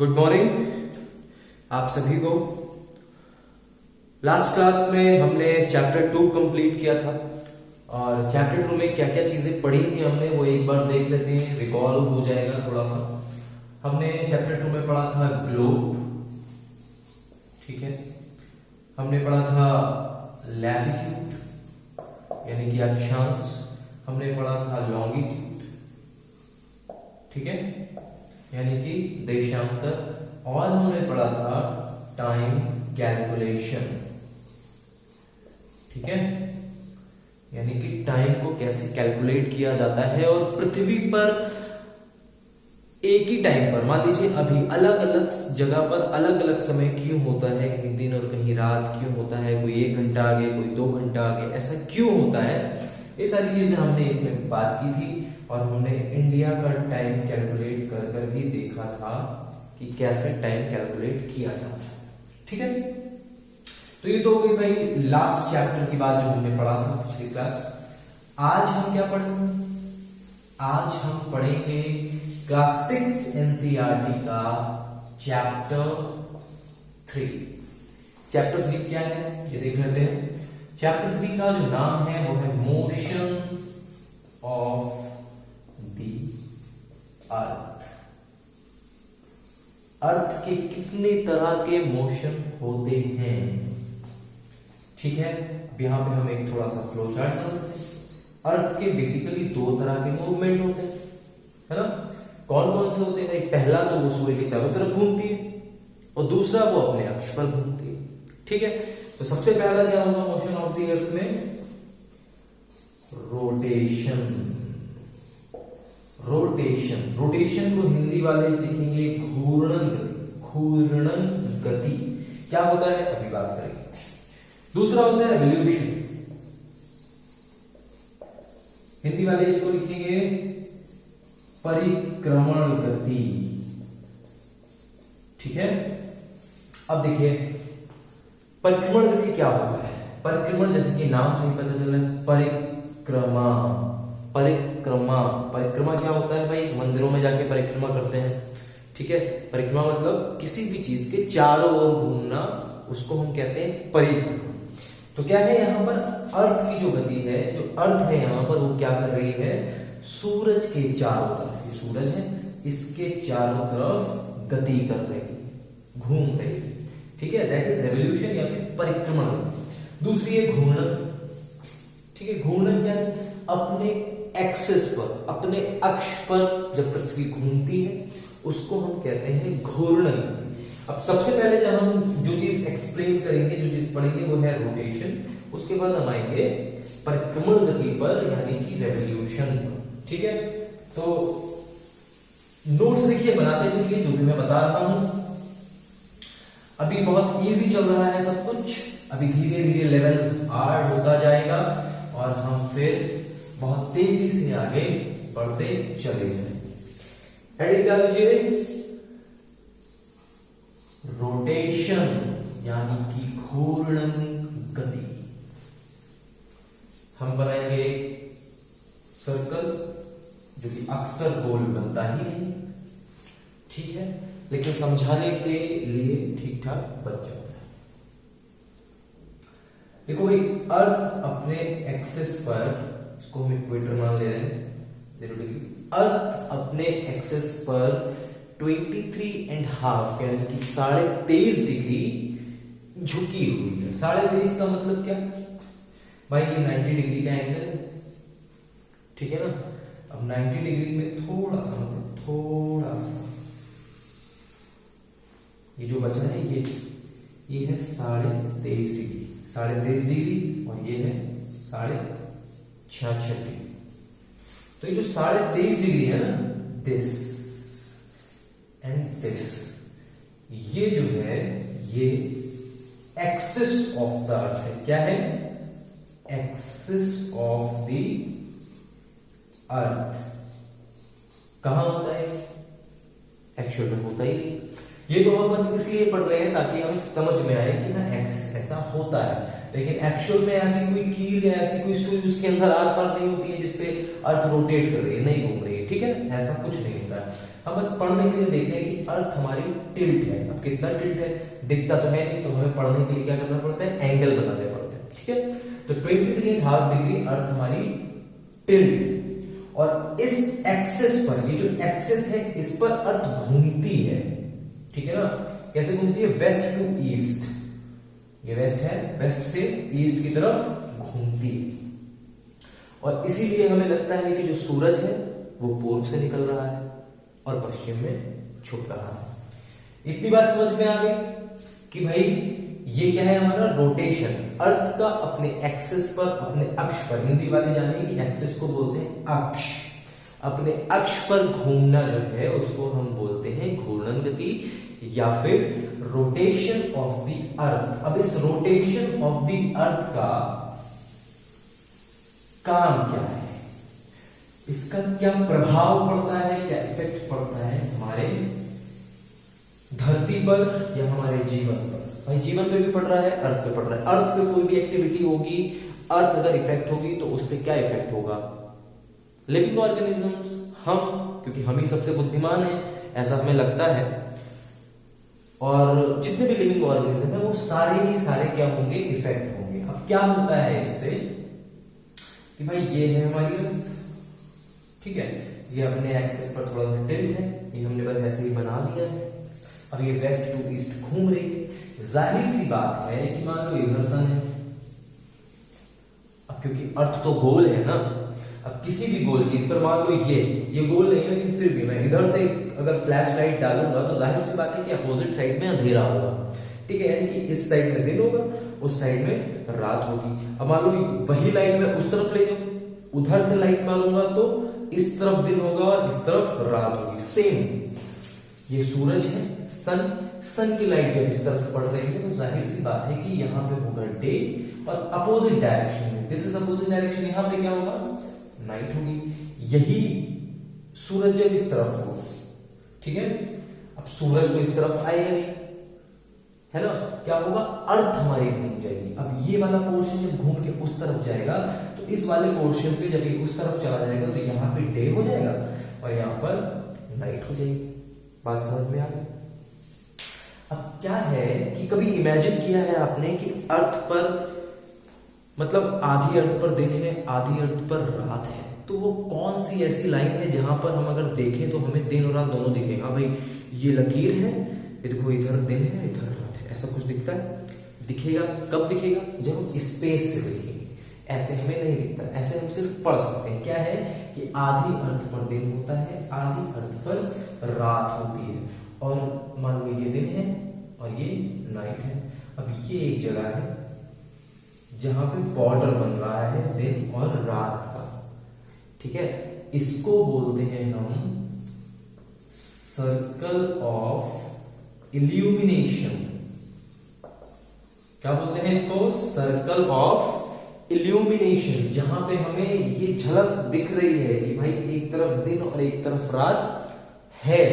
Good morning आप सभी को। लास्ट क्लास में हमने चैप्टर 2 कंप्लीट किया था और चैप्टर 2 में क्या क्या चीजें पढ़ी थी हमने वो एक बार देख लेते हैं, रिकॉल हो जाएगा थोड़ा सा। हमने चैप्टर 2 में पढ़ा था ग्लोब, ठीक है। हमने पढ़ा था लैटिट्यूड यानी कि अक्षांश, हमने पढ़ा था लॉन्गिट्यूड, ठीक है, यानी कि देशांतर, और हमने पढ़ा था टाइम कैलकुलेशन, ठीक है, यानी कि टाइम को कैसे कैलकुलेट किया जाता है और पृथ्वी पर एक ही टाइम पर, मान लीजिए अभी अलग अलग जगह पर अलग अलग समय क्यों होता है, कहीं दिन और कहीं रात क्यों होता है, कोई 1 घंटा आगे कोई 2 घंटा आगे, ऐसा क्यों होता है, ये सारी चीजें हमने इसमें बात की थी। और हमने इंडिया का टाइम कैलकुलेट कर कर भी देखा था कि कैसे टाइम कैलकुलेट किया जाता है, ठीक है। तो ये तो हो गई भाई लास्ट चैप्टर की बात जो हमने पढ़ा था पिछली क्लास। आज हम क्या पढ़ेंगे? आज हम पढ़ेंगे क्लास 6 एनसीईआरटी का चैप्टर 3। चैप्टर 3 क्या है ये देख लेते हैं। चैप्टर 3 का जो नाम है वो है मोशन ऑफ द अर्थ। अर्थ के कितने तरह के मोशन होते हैं, ठीक है। यहां पे हम एक थोड़ा सा फ्लो चार्ट बनाते हैं। अर्थ के बेसिकली 2 तरह के मूवमेंट होते हैं, है ना। कौन कौन से होते हैं? पहला तो वो सूर्य के चारों तरफ घूमती है और दूसरा वो अपने अक्ष पर घूमती है, ठीक है। तो सबसे पहला क्या होगा मोशन ऑफ द अर्थ में? रोटेशन। रोटेशन, रोटेशन को हिंदी वाले लिखेंगे घूर्णन गति। घूर्णन गति क्या होता है अभी बात करेंगे। दूसरा होता है रेवोल्यूशन, हिंदी वाले इसको लिखेंगे परिक्रमण गति, ठीक है। अब देखिए परिक्रमण गति क्या होता है। परिक्रमण जैसे कि नाम से ही पता चल रहा है, परिक्रमा। परिक्रमा, परिक्रमा क्या होता है भाई? मंदिरों में जाके परिक्रमा करते हैं, ठीक है। परिक्रमा मतलब किसी भी चीज के चारों ओर घूमना, उसको हम कहते हैं परिक्रमा। तो क्या है यहाँ पर अर्थ की जो गति है, जो अर्थ है यहाँ पर वो क्या कर रही है? सूरज के चारों तरफ, ये सूरज है, इसके चारों तरफ गति कर रही है, घूम रही है, ठीक है। दैट इज रेवोल्यूशन या फिर परिक्रमण। दूसरी है घूर्णन, ठीक है। घूर्णन क्या है? अपने एक्सिस पर, अपने अक्ष पर जब पृथ्वी घूमती है उसको हम कहते हैं घूर्णन। अब सबसे पहले जब हम जो चीज एक्सप्लेन करेंगे, जो चीज पढ़ेंगे वो है रोटेशन, उसके बाद हम आएंगे परिक्रमण गति पर यानी कि रेवोल्यूशन, ठीक है। तो नोट्स देखिए बनाते चलिए जो भी मैं बता रहा हूं। अभी बहुत इजी चल रहा है सब कुछ, अभी धीरे धीरे लेवल हार्ड होता जाएगा और हम फिर बहुत तेजी से आगे बढ़ते चले जाएंगे। हेडिंग डाल लीजिए रोटेशन यानी कि घूर्णन गति। हम बनाएंगे सर्कल जो कि अक्सर गोल बनता ही नहीं, ठीक है, लेकिन समझाने के लिए ठीक ठाक बन जाता है। देखो भाई अर्थ अपने एक्सिस पर, इसको हम इक्वेटर मान ले रहे हैं 0 डिग्री, अर्थ अपने एक्सिस पर 23.5 यानी कि 23.5 डिग्री झुकी हुई है। 23.5 का मतलब क्या भाई? ये 90 डिग्री का एंगल है, ठीक है ना। अब 90 डिग्री में थोड़ा सा, मतलब थोड़ा सा ये जो बचा है ये है 23.5 डिग्री, 23.5 डिग्री और ये है 66.5 डिग्री। तो ये जो 23.5 डिग्री है ना, दिस एंड दिस, ये जो है ये एक्सिस ऑफ द अर्थ है। क्या है? Axis of the earth. कहां होता है? एक्चुअल में होता ही नहीं। ये तो हम बस इसलिए पढ़ रहे हैं ताकि हमें समझ में आए कि ना एक्सिस ऐसा होता है, लेकिन एक्चुअल में ऐसी कोई कील या ऐसी कोई सुई उसके अंदर आर पार नहीं होती है जिसपे अर्थ रोटेट कर रही है, नहीं घूम रही है, ठीक है। ऐसा कुछ नहीं होता है। हम बस पढ़ने के लिए देख रहे हैं कि अर्थ हमारी टिल्ट है। अब कितना टिल्ट है दिखता तो है नहीं, तो हमें पढ़ने के लिए क्या करना पड़ता है, एंगल बनाने पड़ते हैं। ठीक है, तो 23.5 डिग्री अर्थ हमारी टिल्ट, और इस एक्सिस पर, ये जो एक्सिस है इस पर अर्थ घूमती है। ठीक है ना, कैसे घूमती है, वेस्ट टू ईस्ट, ये वेस्ट है, वेस्ट से ईस्ट की तरफ घूमती है। और इसीलिए हमें लगता है कि जो सूरज है वो पूर्व से निकल रहा है और पश्चिम में छुप रहा है। इतनी बात समझ में आ गई कि भाई ये क्या है हमारा रोटेशन, अर्थ का अपने एक्सिस पर, अपने अक्ष पर, हिंदी वाले जानिए कि एक्सिस को बोलते हैं अक्ष, अपने अक्ष पर घूमना जो है उसको हम बोलते हैं घूर्णन गति या फिर रोटेशन ऑफ द अर्थ। अब इस रोटेशन ऑफ द अर्थ का काम क्या है, इसका क्या प्रभाव पड़ता है, क्या इफेक्ट पड़ता है हमारे धरती पर या हमारे जीवन पर। भाई जीवन पे भी पड़ रहा है, अर्थ पे पड़ रहा है। अर्थ पे कोई भी एक्टिविटी होगी, अर्थ अगर इफेक्ट होगी तो उससे क्या इफेक्ट होगा, लिविंग ऑर्गेनिजम्स, हम, क्योंकि हम ही सबसे बुद्धिमान है ऐसा हमें लगता है, और जितने भी लिविंग ऑर्गेनिज्म है वो सारे ही सारे क्या होंगे, इफेक्ट होंगे। अब क्या होता है इससे कि भाई ये है हमारी अर्थ, ठीक है, ये अपने एक्सिस पर थोड़ा सा टिल्ट है, ये हमने बस ऐसे ही बना दिया है। अब ये वेस्ट टू ईस्ट घूम रही है। जाहिर सी बात है कि मान लो इधर सन है, अब क्योंकि अर्थ तो गोल है ना, अब किसी भी गोल चीज पर मान लो ये गोल नहीं है, लेकिन फिर भी मैं इधर से अगर फ्लैश लाइट डालूंगा तो जाहिर सी बात है कि अपोजिट साइड में अंधेरा होगा। ठीक है, यानी कि इस साइड में दिन होगा, उस साइड में रात होगी। अब मान लो वही लाइट मैं उस तरफ ले जाऊं, उधर से लाइट मारूंगा तो इस तरफ दिन होगा और इस तरफ रात होगी। सेम ये सूरज है, सन की लाइट जब इस तरफ पड़ रही है तो जाहिर सी बात है कि यहाँ पे होगा डे, और अपोजिट डायरेक्शन में, दिस इज अपोजिट डायरेक्शन, यहाँ पे क्या होगा, नाइट होगी। यही सूरज जब इस तरफ होगा, ठीक है, अब सूरज तो इस तरफ आएगा नहीं, है ना, क्या होगा, अर्थ हमारी घूम जाएगी। अब ये वाला पोर्शन जब घूम के उस तरफ जाएगा तो इस वाले पोर्शन पे जब ये उस तरफ चला जाएगा तो यहाँ पे डे हो जाएगा और यहाँ पर नाइट हो जाएगी। बात समझ में आ गई। अब क्या है कि कभी इमेजिन किया है आपने कि अर्थ पर, मतलब आधी अर्थ पर दिन है, आधी अर्थ पर रात है, तो वो कौन सी ऐसी लाइन है जहां पर हम अगर देखें तो हमें दिन और रात दोनों दिखेगा। हाँ भाई ये लकीर है, ये देखो इधर दिन है इधर रात है, ऐसा कुछ दिखता है, दिखेगा कब दिखेगा, जब हम स्पेस से देखेंगे। ऐसे हमें नहीं दिखता, ऐसे हम सिर्फ पढ़ सकते हैं। क्या है कि आधी अर्थ पर दिन होता है, आधी अर्थ पर रात होती है, और मान लो ये दिन है और ये नाइट है। अब ये एक जगह है जहां पे बॉर्डर बन रहा है दिन और रात का, ठीक है, इसको बोलते हैं हम सर्कल ऑफ इल्यूमिनेशन। क्या बोलते हैं इसको, सर्कल ऑफ इल्यूमिनेशन, जहां पे हमें ये झलक दिख रही है कि भाई एक तरफ दिन और एक तरफ रात है।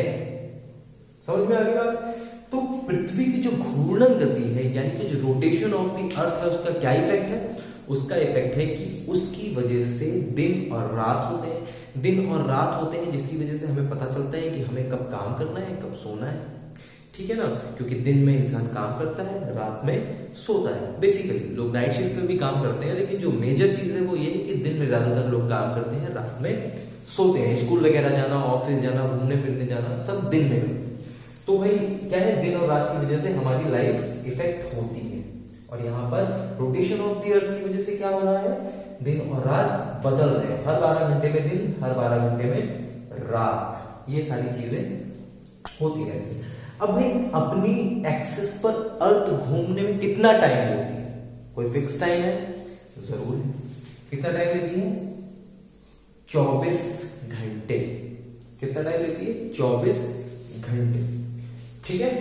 समझ में आ गई बात। तो पृथ्वी की जो घूर्णन गति है, यानी कि जो रोटेशन ऑफ द अर्थ है, उसका क्या इफेक्ट है, उसका इफेक्ट है कि उसकी वजह से दिन और रात होते हैं, दिन और रात होते हैं, जिसकी वजह से हमें पता चलता है कि हमें कब काम करना है, कब सोना है। ठीक है ना, क्योंकि दिन में इंसान काम करता है, रात में सोता है। बेसिकली लोग नाइट शिफ्ट पे भी काम करते हैं, लेकिन जो मेजर चीज है वो ये है कि दिन में ज्यादातर लोग काम करते हैं, रात में सोते हैं। स्कूल वगैरह जाना, ऑफिस जाना, घूमने फिरने जाना, सब दिन में। तो भाई क्या है, दिन और रात की वजह से हमारी लाइफ इफेक्ट होती है, और यहाँ पर रोटेशन ऑफ द अर्थ की वजह से क्या हो रहा है, दिन और रात बदल रहे हैं। हर 12 घंटे में दिन, हर 12 घंटे में रात, ये सारी चीजें होती रहती है। अब भाई अपनी एक्सिस पर अर्थ घूमने में कितना टाइम लेती है, कोई फिक्स टाइम है, जरूर है। कितना टाइम लेती है, 24 घंटे। कितना टाइम लेती है, 24 घंटे। ठीक है,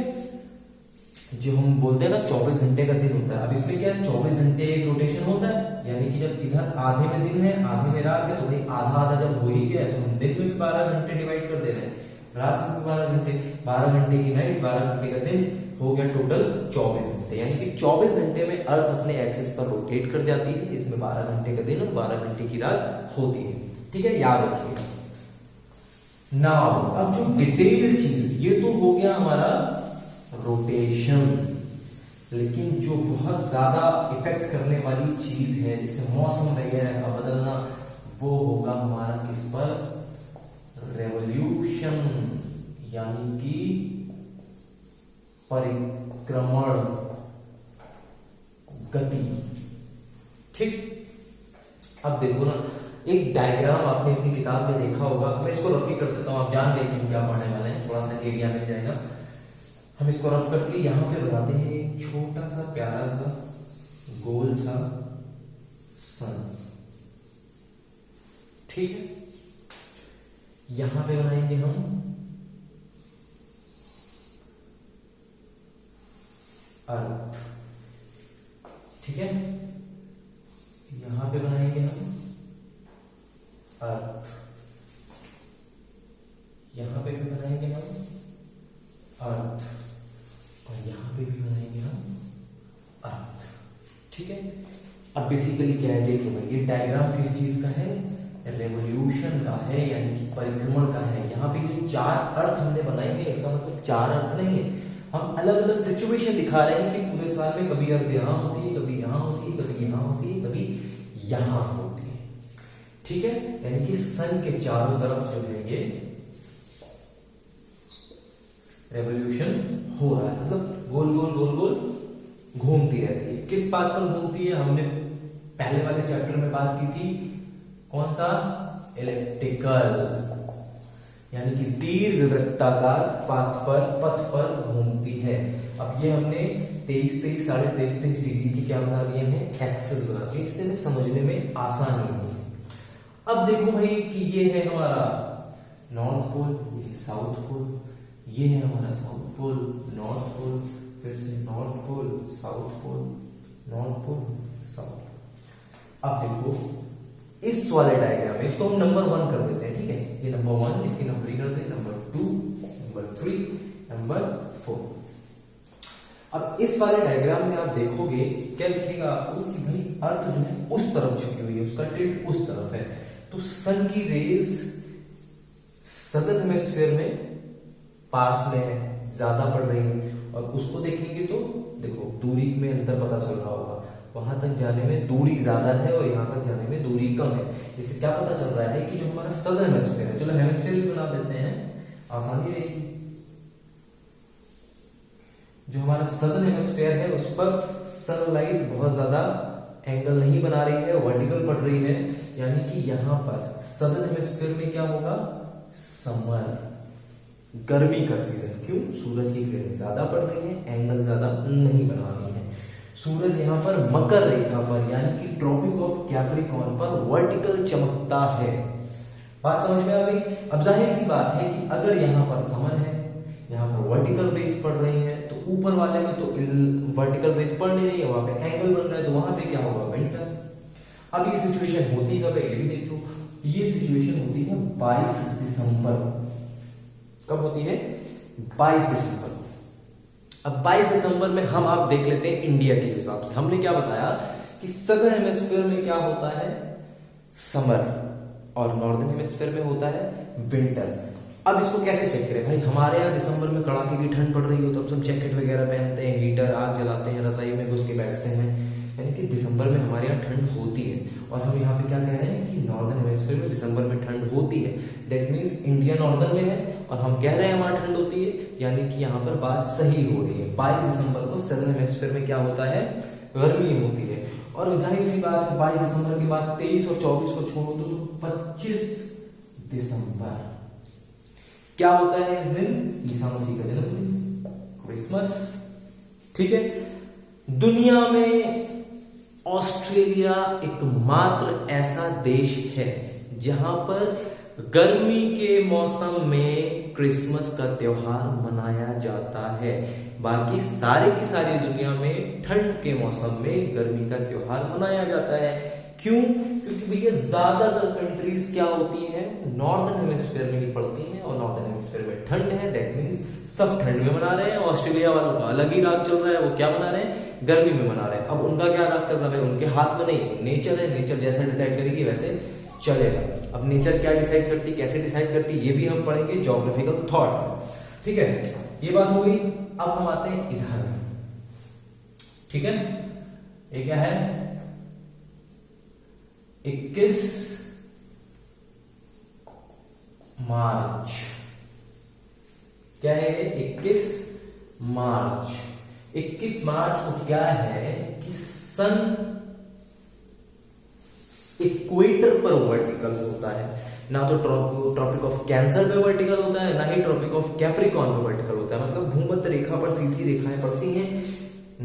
जो हम बोलते हैं ना 24 घंटे का दिन होता है। अब इसमें क्या है, 24 घंटे एक रोटेशन होता है, यानी कि जब इधर आधे में दिन है आधे में रात है, तो भाई आधा आधा जब हो ही गया है तो हम दिन में भी 12 घंटे डिवाइड कर दे रहे हैं, रात में 12 घंटे, 12 घंटे की नाइट, 12 घंटे का दिन, हो गया टोटल 24 घंटे। यानी कि 24 घंटे में अर्थ अपने एक्सिस पर रोटेट कर जाती है, इसमें 12 घंटे का दिन और 12 घंटे की रात होती है। ठीक है, याद रखिएगा। नाउ अब जो डिटेल्ड चीज, ये तो हो गया हमारा रोटेशन, लेकिन जो बहुत ज्यादा इफेक्ट करने वाली चीज है जैसे मौसम वगैरह का बदलना, वो होगा हमारा किस पर, रेवोल्यूशन, यानी कि परिक्रमण गति। ठीक, अब देखो ना, एक डायग्राम आपने अपनी किताब में देखा होगा, मैं इसको रफी कर देता हूं, आप जान गए कि हम क्या पढ़ने वाले हैं, थोड़ा सा एरिया मिल जाएगा। हम इसको रफ करके यहां पे बनाते हैं एक छोटा सा प्यारा सा गोल सा सन। ठीक है, यहां पे बनाएंगे हम अर्थ। ठीक है, यहां पे बनाएंगे हम अर्थ, यहां पे भी बनाएंगे हम अर्थ, और यहां पे भी बनाएंगे हम अर्थ। ठीक है, अब बेसिकली क्या है देखो भाई, ये डायग्राम किस चीज का है, रेवोल्यूशन का है, यानी कि परिक्रमण का है। यहाँ पे जो चार अर्थ हमने बनाए हैं, इसका मतलब चार अर्थ नहीं है, हम अलग अलग सिचुएशन दिखा रहे हैं कि पूरे साल में कभी अर्थ यहाँ होती है, कभी यहाँ होती है, कभी यहाँ होती है, कभी यहाँ होती है। ठीक है, यानी कि सन के चारों तरफ जो है ये रेवोल्यूशन हो रहा है, मतलब गोल गोल गोल गोल घूमती रहती है। किस बात पर घूमती है, हमने पहले वाले चैप्टर में बात की थी, कौन सा, इलेप्टिकल, यानी कि दीर्घवृत्ताकार पथ पर घूमती है। अब ये हमने 23 साढ़े 23 डिग्री की क्या बना लिए हैं, एक्सेस बना दिए, इससे में समझने में आसानी हो। अब देखो भाई कि ये है हमारा नॉर्थ पोल, ये साउथ पोल, ये है हमारा साउथ पोल, नॉर्थ पोल, फिर से north pole, south pole, north pole, south. अब देखो इस वाले डायग्राम में इसको हम नंबर 1 कर देते हैं। ठीक है, ये नंबर 1, इसकी नंबरिंग करते हैं, नंबर 2, नंबर 3, नंबर 4। अब इस वाले डायग्राम में आप देखोगे क्या लिखेगा आपको कि भाई अर्थ जो है उस तरफ झुकी हुई है, उसका टिल्ट उस तरफ है, तो सन की रेज सदर्न हेमिस्फीयर में पास में है, ज्यादा पड़ रही है, और उसको देखेंगे तो देखो दूरी में अंतर पता चल रहा होगा, वहां तक जाने में दूरी ज्यादा है और यहां तक जाने में दूरी कम है। इससे क्या पता चल रहा है कि जो हमारा सदर्न हेमिस्फीयर है, चलो हेमिस्फीयर भी बना देते हैं, आसानी रहेगी। जो हमारा सदर्न हेमिस्फीयर है उस पर सनलाइट बहुत ज्यादा एंगल नहीं बना रही है, वर्टिकल पड़ रही है, यानी कि यहां पर सदर्न हेमिस्फीयर में क्या होगा, समर, गर्मी का सीजन। क्यों, सूरज की किरणें ज्यादा पड़ रही है, एंगल ज्यादा नहीं बना रही है। सूरज यहाँ पर मकर रेखा पर यानी कि ट्रॉपिक ऑफ कैप्रिकॉर्न पर वर्टिकल चमकता है। बात समझ में आ गई। अब जाहिर सी बात है कि अगर यहाँ पर समर है, यहाँ पर वर्टिकल रेज पड़ रही है, तो ऊपर वाले में तो वर्टिकल रेज पड़ नहीं रही है, वहां पे एंगल बन रहा है, तो वहां पे क्या होगा, विंटर। अब ये सिचुएशन होती कब है, ये भी देख लो। ये सिचुएशन होती है 22 दिसंबर। कब होती है, 22 दिसंबर। अब 22 दिसंबर में हम आप देख लेते हैं इंडिया के हिसाब से। हमने क्या बताया कि सदर्न हेमिस्फीयर में क्या होता है, समर, और नॉर्दर्न हेमिस्फीयर में होता है विंटर। अब इसको कैसे चेक करें भाई, हमारे यहाँ दिसंबर में कड़ाके की ठंड पड़ रही हो तो हम सब जैकेट वगैरह पहनते हैं, हीटर आग जलाते हैं, रजाई में घुस के बैठते हैं, यानी कि दिसंबर में हमारे यहाँ ठंड होती है। और हम यहाँ पे क्या कह रहे हैं कि नॉर्दर्न हेमिस्फीयर में दिसंबर में ठंड होती है, दैट मीन्स इंडिया नॉर्दर्न में है और हम कह रहे हैं वहां ठंड होती है, यानी कि यहाँ पर बात सही हो रही है। 22 दिसंबर को सदर्न हेमिस्फीयर में क्या होता है, गर्मी होती है। और जाहिर सी बात है 22 दिसंबर के बाद 23 और 24 को छोड़ो तो 25 दिसंबर क्या होता है, इस दिन ईसा मसीह का जन्मदिन, क्रिसमस। ठीक है, दुनिया में ऑस्ट्रेलिया एकमात्र ऐसा देश है जहां पर गर्मी के मौसम में क्रिसमस का त्योहार मनाया जाता है। बाकी सारे की सारी दुनिया में ठंड के मौसम में गर्मी का त्योहार मनाया जाता है। क्यों, क्योंकि भैया ज्यादातर कंट्रीज क्या होती हैं, नॉर्दर्न हेमिस्फीयर में ही पड़ती हैं और नॉर्दर्न हेमिस्फीयर में ठंड है, दैट मींस सब ठंड में मना रहे हैं। ऑस्ट्रेलिया वालों का अलग ही राग चल रहा है, वो क्या मना रहे हैं, गर्मी में मना रहे हैं। अब उनका क्या राग चल रहा है, उनके हाथ में नहीं, नेचर है, नेचर जैसा डिसाइड करेगी वैसे चलेगा। अब नेचर क्या डिसाइड करती, कैसे डिसाइड करती, ये भी हम पढ़ेंगे ज्योग्राफिकल थॉट। ठीक है, ये बात हो गई। अब हम आते हैं इधर। ठीक है, ये क्या है, 21 मार्च। क्या है ये, 21 मार्च। 21 मार्च को क्या है कि सन इक्वेटर पर वर्टिकल होता है। ना तो ट्रॉपिक ऑफ कैंसर पे वर्टिकल होता है, ना ही ट्रॉपिक ऑफ कैप्रिकॉर्न पे वर्टिकल होता है। मतलब भूमध्य रेखा पर सीधी रेखाएं पड़ती हैं,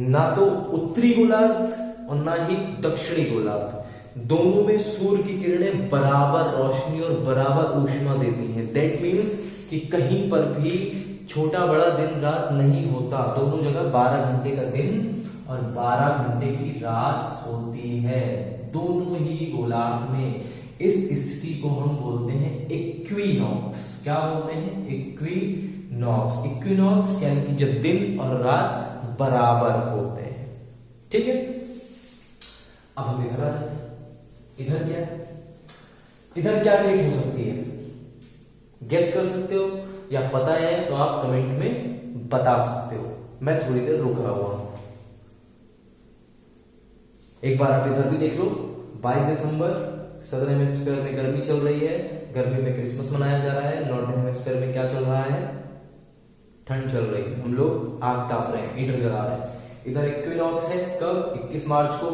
ना तो उत्तरी गोलार्ध और ना ही दक्षिणी गोलार्ध। दोनों में सूर्य की किरणें बराबर रोशनी और बराबर ऊष्मा देती हैं। दैट मीन्स कि कहीं पर भी छोटा बड़ा दिन रात नहीं होता, दोनों जगह 12 घंटे का दिन और 12 घंटे की रात होती है, दोनों ही गोलार्ध में। इस स्थिति को हम बोलते हैं इक्विनॉक्स। क्या बोलते हैं, इक्विनॉक्स। इक्विनॉक्स यानी कि जब दिन और रात बराबर होते हैं। ठीक है, अब हम इधर आ जाते हैं। इधर क्या है, इधर क्या डेट हो सकती है, गेस कर सकते हो या पता है तो आप कमेंट में बता सकते हो। मैं थोड़ी देर रुक रहा हुआ हूं, एक बार आप इधर भी देख लो। 22 दिसंबर, सदर्न हेमिस्फीयर में गर्मी चल रही है, गर्मी में क्रिसमस मनाया जा रहा है। नॉर्दर्न हेमिस्फीयर में क्या चल रहा है, ठंड चल रही है, हम लोग आग ताप रहे हैं, हीटर जला रहे हैं। इधर इक्विनॉक्स है, कब, 21 मार्च को।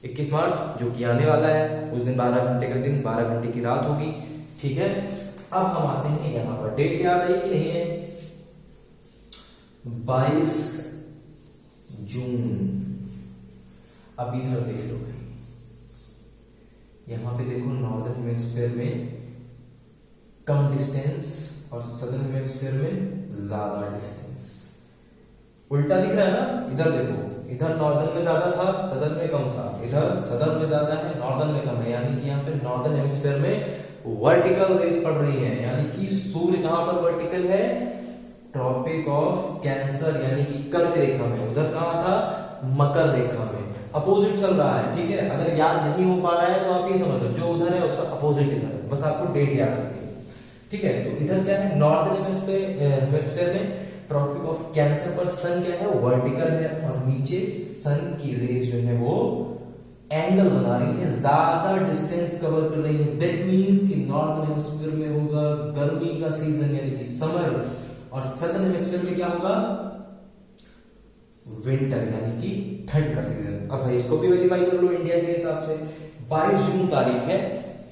21 मार्च जो कि आने वाला है, उस दिन 12 घंटे का दिन 12 घंटे की रात होगी। ठीक है, अब हम आते हैं यहां पर, डेट याद आई कि नहीं है, 22 जून। अब इधर देख लो भाई, यहां पे देखो नॉर्दर्न हेमिस्फीयर में कम डिस्टेंस और सदर्न हेमिस्फीयर में ज्यादा डिस्टेंस। उल्टा दिख रहा है ना, इधर देखो, इधर नॉर्दर्न में ज्यादा था, सदर्न में कम था, इधर सदर्न में ज्यादा है, नॉर्दर्न में कम है। यानी कि यहाँ पे नॉर्दर्न हेमिस्फीयर में वर्टिकल रेज पड़ रही है, यानी कि सूर्य कहां पर वर्टिकल है, ट्रॉपिक ऑफ कैंसर यानी कि कर्क रेखा में। उधर कहां था, मकर रेखा में, अपोजिट चल रहा है। ठीक है, अगर याद नहीं हो पा रहा है तो आप ये समझ लो, जो उधर है उसका अपोजिट इधर है, बस आपको डेट याद रखनी है। ठीक है, तो इधर क्या है, नॉर्दर्न हेमिस्फीयर में ट्रॉपिक ऑफ कैंसर पर सन क्या है, वर्टिकल है, और नीचे सन की रेज जो है वो एंगल बना रही है, ज्यादा डिस्टेंस कवर कर रही है। दैट मींस कि नॉर्दर्न हेमिस्फीयर में होगा गर्मी का सीजन यानी कि समर, और सदर्न हेमिस्फीयर में क्या होगा, विंटर यानी कि ठंड का सीजन। अब इसको भी वेरीफाई कर लो इंडिया के हिसाब से। 22 जून तारीख है,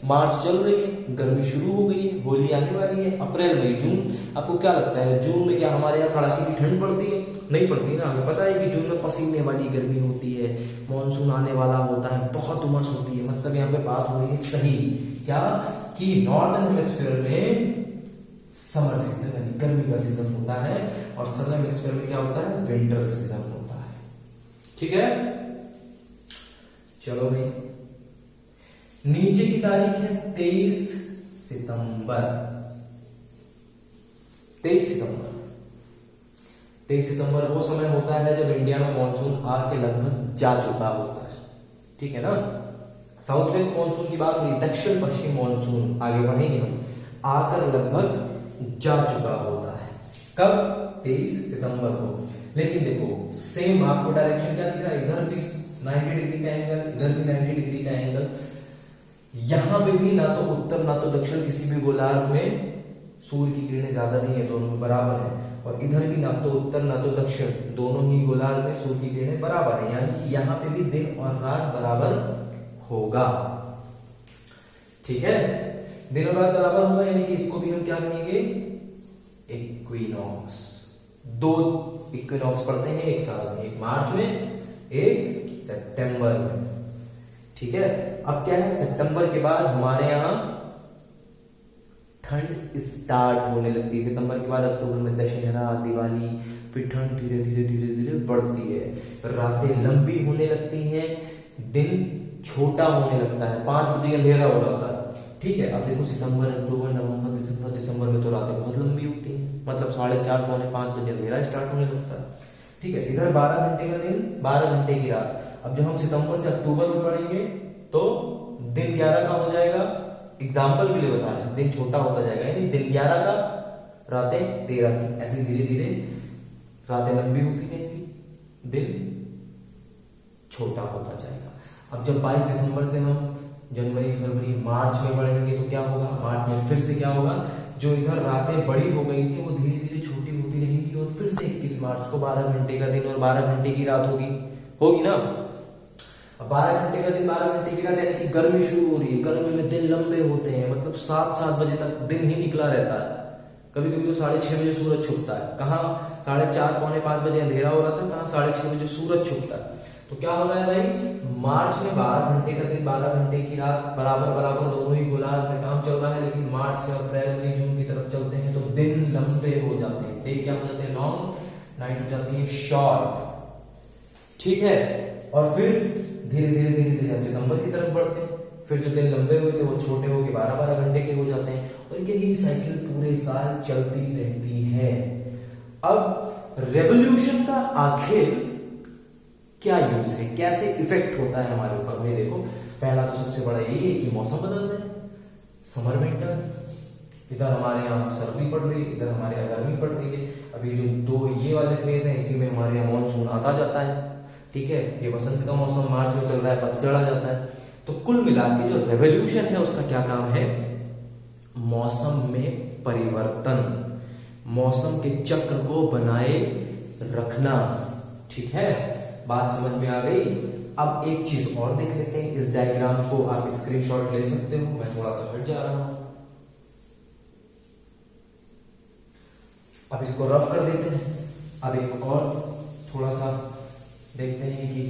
मार्च चल रही है, गर्मी शुरू हो गई है, होली आने वाली है, अप्रैल मई जून। आपको क्या लगता है जून में क्या हमारे यहाँ कड़ाके की ठंड पड़ती है, नहीं पड़ती ना। हमें पता है कि जून में पसीने वाली गर्मी होती है, मॉनसून आने वाला होता है, बहुत उमस होती है। मतलब यहाँ पे बात हो रही है सही क्या, कि नॉर्दर्न हेमिस्फीयर में समर सीजन यानी गर्मी का सीजन होता है, और सदर्न हेमिस्फीयर में क्या होता है, विंटर सीजन होता है। ठीक है, चलो भाई, नीचे की तारीख है 23 सितंबर। 23 सितंबर 23 सितंबर वो समय होता है जब इंडिया में मॉनसून आके लगभग जा चुका होता है। ठीक है ना, साउथ वेस्ट मॉनसून की बात हुई, दक्षिण पश्चिम मॉनसून आगे बढ़ेंगे हम, आकर लगभग जा चुका होता है। कब, 23 सितंबर को। लेकिन देखो सेम आपको डायरेक्शन क्या दिख रहा है, इधर भी 90 डिग्री का एंगल, इधर भी 90 डिग्री का एंगल। यहां पे भी ना तो उत्तर ना तो दक्षिण किसी भी गोलार्ध में सूर्य की किरणें ज्यादा नहीं है, दोनों में बराबर है। और इधर भी ना तो उत्तर ना तो दक्षिण, दोनों ही गोलार्ध में सूर्य की किरणें बराबर है, यानी कि यहां पे भी दिन और रात बराबर होगा। ठीक है, दिन और रात बराबर होगा, यानी कि इसको भी हम क्या कहेंगे, इक्विनॉक्स। 2 इक्विनॉक्स पड़ते हैं एक साल में, एक मार्च में, एक सितंबर में। ठीक है, अब क्या है, सितंबर के बाद हमारे यहां ठंड स्टार्ट होने लगती है। सितंबर के बाद अक्टूबर में दशहरा, दिवाली, फिर ठंड धीरे धीरे धीरे धीरे बढ़ती है, रातें लंबी होने लगती हैं, दिन छोटा होने लगता है, 5 बजे अंधेरा हो जाता है। ठीक है, अब देखो सितंबर, अक्टूबर, नवंबर, दिसंबर में तो रातें बहुत लंबी होती हैं, मतलब 4:30 पौने 5 बजे अंधेरा स्टार्ट होने लगता है। ठीक है, इधर 12 घंटे का दिन, 12 घंटे की रात। अब जब हम सितंबर से अक्टूबर में पढ़ेंगे तो दिन 11 का हो जाएगा, एग्जाम्पल के लिए बता रहे हैं, दिन छोटा होता जाएगा, यानी दिन 11 का रातें 13 की, ऐसे धीरे धीरे रातें लंबी होती जाएंगी, दिन छोटा होता जाएगा। अब जब 22 दिसंबर से हम जनवरी, फरवरी, मार्च में बढ़ेंगे तो क्या होगा, मार्च में फिर से क्या होगा, जो इधर रातें बड़ी हो गई थी वो धीरे धीरे छोटी होती रहेंगी और फिर से 21 मार्च को 12 घंटे का दिन और 12 घंटे की रात होगी ना। अब 12 घंटे का दिन 12 घंटे की रात, यानी कि गर्मी शुरू हो रही है, गर्मी में दिन लंबे होते हैं, मतलब 7 बजे तक दिन ही निकला रहता है। कभी कभी तो 6:30 बजे सूरज छुपता है, कहाँ 4:30 पौने 5 बजे अंधेरा हो रहा था, कहाँ 6:30 बजे सूरज छुपता है। तो क्या हो रहा है भाई, मार्च में 12 घंटे का दिन 12 घंटे की रात बराबर बराबर दोनों ही गोलार्ध में काम चल रहा है, लेकिन मार्च से अप्रैल मई जून की तरफ चलते हैं तो दिन लंबे हो जाते हैं, डे क्या हो जाते हैं लॉन्ग, नाइट हो जाती है शॉर्ट, ठीक है। और फिर धीरे धीरे हम सितंबर की तरफ बढ़ते हैं, फिर जो दिन लंबे हुए थे वो छोटे होके 12 घंटे के हो जाते हैं, और यही साइकिल पूरे साल चलती रहती है। अब रेवोल्यूशन का आखिर क्या यूज है, कैसे इफेक्ट होता है हमारे ऊपर, भाई देखो, पहला तो सबसे बड़ा यही है कि मौसम बदल रहे हैं, समर विंटर, इधर हमारे यहाँ सर्दी पड़ रही है, इधर हमारे यहाँ गर्मी पड़ रही है। अभी जो दो ये वाले फेज हैं, इसी में हमारे यहाँ मानसून आता जाता है, ठीक है। ये बसंत का मौसम मार्च में चल रहा है, पतझड़ आ जाता है। तो कुल मिला के जो रेवोल्यूशन है उसका क्या काम है, मौसम में परिवर्तन, मौसम के चक्र को बनाए रखना, ठीक है। बात समझ में आ गई। अब एक चीज और देख लेते हैं, इस डायग्राम को आप स्क्रीनशॉट ले सकते हो, मैं थोड़ा सा हट जा रहा हूं, अब इसको रफ कर देते हैं। अब एक और थोड़ा सा देखते हैं कि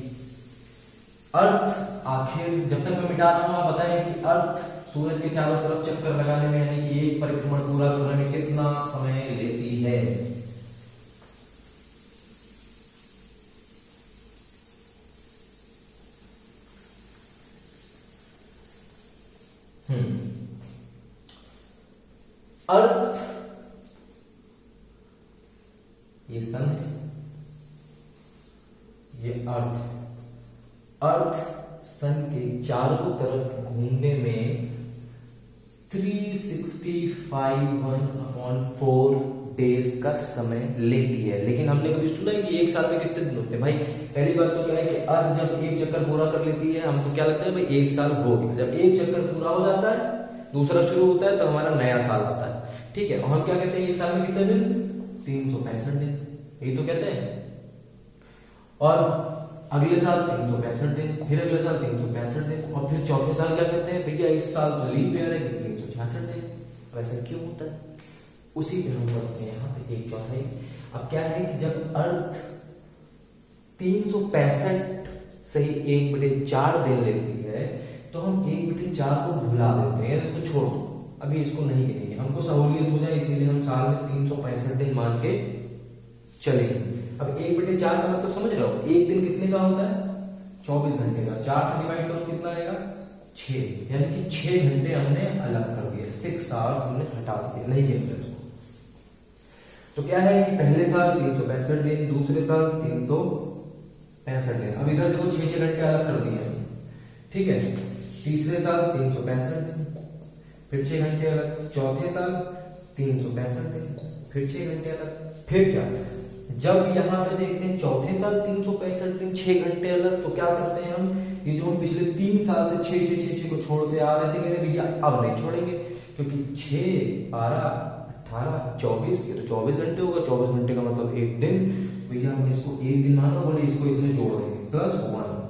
अर्थ आखिर, जब तक मैं मिटा रहा हूं आप बताएं कि अर्थ सूरज के चारों तरफ चक्कर लगाने में, यानी कि एक परिक्रमण पूरा करने में कितना समय लेती है। अर्थ, ये सन है, ये अर्थ सन के चारों तरफ घूमने में 365/4 डेज का समय लेती है। लेकिन हमने कभी सुना है कि एक साल में कितने दिन होते हैं? भाई पहली बात तो क्या है कि अर्थ जब एक चक्कर पूरा कर लेती है, हमको क्या लगता है भाई एक साल हो गया। जब एक चक्कर पूरा हो जाता है, दूसरा शुरू होता है, तो हमारा नया साल आता है, ठीक है। और हम क्या कहते हैं एक साल में कितने दिन? 365 दिन, यही तो कहते हैं। और अगले साल 365 दिन, फिर अगले साल 365 दिन, और फिर चौथे साल क्या कहते हैं भैया इस साल तो लीप ईयर है, 366 दिन। अब ऐसा क्यों होता है? उसी पे हम करते हैं यहाँ पे एक चौथाई। अब क्या है कि जब अर्थ 365 से ही 1/4 दिन लेती है, तो हम 1/4 को भुला देते हैं, तो छोड़ दो, अभी इसको नहीं करेंगे, हमको सहूलियत हो जाए, इसीलिए हम साल में 365 दिन मान के चलेंगे। अब 1/4 का मतलब समझ रहे हो, एक दिन कितने का होता है? 24 घंटे का। 4 से डिवाइड करो कितना आएगा? 6, यानी कि 6 घंटे हमने अलग कर दिए, 6 आवर्स हमने हटा दिए, नहीं गिनते उसको। तो क्या है कि पहले साल 365 दिन, दूसरे साल 365 दिन। अब इधर देखो 6 घंटे अलग कर दिए, ठीक है। तीसरे साल 365 दिन, फिर 6 घंटे अलग, चौथे साल 365 दिन, फिर 6 घंटे अलग। फिर क्या, जब यहाँ पे देखते हैं चौथे साल 365 दिन, 6 घंटे अलग, तो क्या करते हैं हम, ये जो हम पिछले 3 साल से 6 को छोड़ते आ रहे थे, मेरे भैया अब नहीं छोड़ेंगे, क्योंकि 6, 12, 18, 24, ये तो 24 घंटे होगा। 24 घंटे का मतलब एक दिन, भैया हमने इसको एक दिन माना, बोले इसको इसमें जोड़ देंगे +1।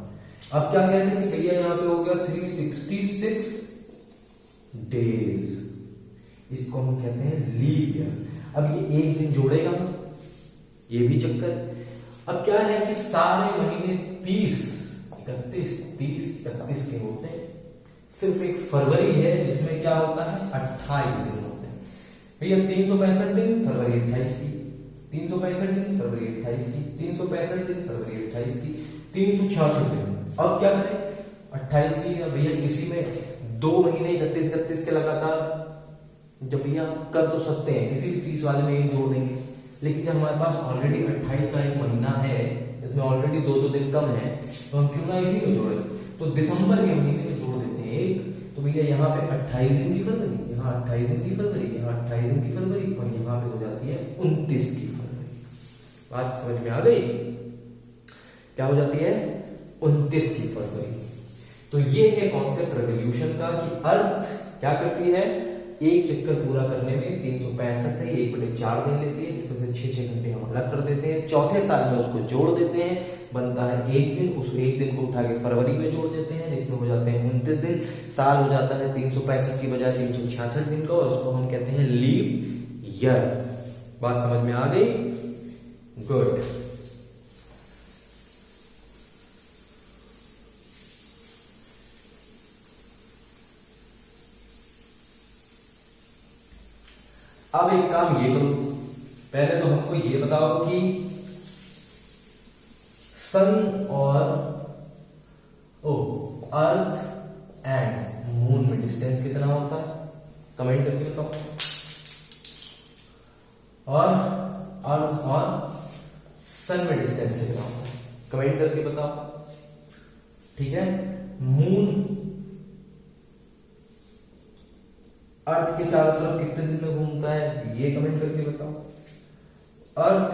अब क्या कहते हैं भैया यहाँ पे हो गया 366 डेज, इसको हम कहते हैं लीप ईयर। अब ये एक दिन जोड़ेगा, ये भी चक्कर। अब क्या है कि सारे महीने 30, 31 के होते हैं, सिर्फ एक फरवरी है जिसमें क्या होता है 28 दिन होते हैं। भैया 365 दिन, फरवरी 28 की, 365 दिन, फरवरी 28 की, 365 दिन, फरवरी 28 की, 366 दिन। अब क्या करें 28 की, भैया किसी में 2 महीने 31 के लगातार, जब भैया कर तो सकते हैं, किसी भी 30 वाले में जोड़ देंगे, लेकिन जब हमारे पास ऑलरेडी 28 का एक महीना है, इसमें ऑलरेडी 2 दिन कम है, तो हम क्यों ना इसी में जोड़े। तो दिसंबर के महीने में जोड़ देते हैं एक, तो भैया यहाँ पे 28 दिन की फरवरी, यहाँ 28 दिन की फरवरी, यहाँ 28 दिन की फरवरी, और यहाँ पे हो जाती है 29 की फरवरी। बात समझ में आ गई? क्या हो जाती है? 29 की फरवरी। तो ये है कॉन्सेप्ट रेवोल्यूशन का कि अर्थ क्या करती है, एक चक्कर पूरा करने में 365 है, 1/4 दिन लेती है, जिसमें से 6 घंटे हम अलग कर देते हैं, चौथे साल में उसको जोड़ देते हैं, बनता है एक दिन, उस एक दिन को उठा के फरवरी में जोड़ देते हैं, जिसमें हो जाते हैं 29 दिन, साल हो जाता है 365 की बजाय 366 दिन का, और उसको हम कहते हैं लीप ईयर। बात समझ में आ गई? गुड। अब एक काम ये करो, पहले तो हमको ये बताओ कि सन और अर्थ एंड मून में डिस्टेंस कितना होता है, कमेंट करके बताओ। और अर्थ और सन में डिस्टेंस कितना होता है, कमेंट करके बताओ। ठीक है, मून अर्थ के चारों तरफ कितने दिन में घूमता है, ये कमेंट करके बताओ। अर्थ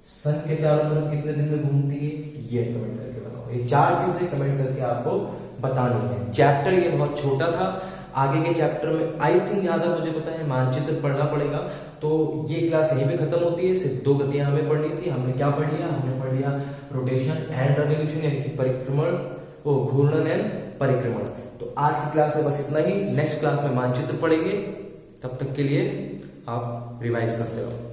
सन के चारों तरफ कितने दिन में घूमती है, ये कमेंट करके बताओ। ये 4 चीजें कमेंट करके आपको बतानी है। चैप्टर ये बहुत छोटा था, आगे के चैप्टर में आई थिंक जहां तक मुझे पता है मानचित्र पढ़ना पड़ेगा। तो ये क्लास यहीं पे खत्म होती है। सिर्फ 2 गतियां हमें पढ़नी थी। हमने क्या पढ़ लिया? हमने पढ़ लिया रोटेशन एंड रेवोल्यूशन, यानी कि परिक्रमण, घूर्णन एंड परिक्रमण। तो आज की क्लास में बस इतना ही। नेक्स्ट क्लास में मानचित्र पढ़ेंगे। तब तक के लिए आप रिवाइज करते रहो।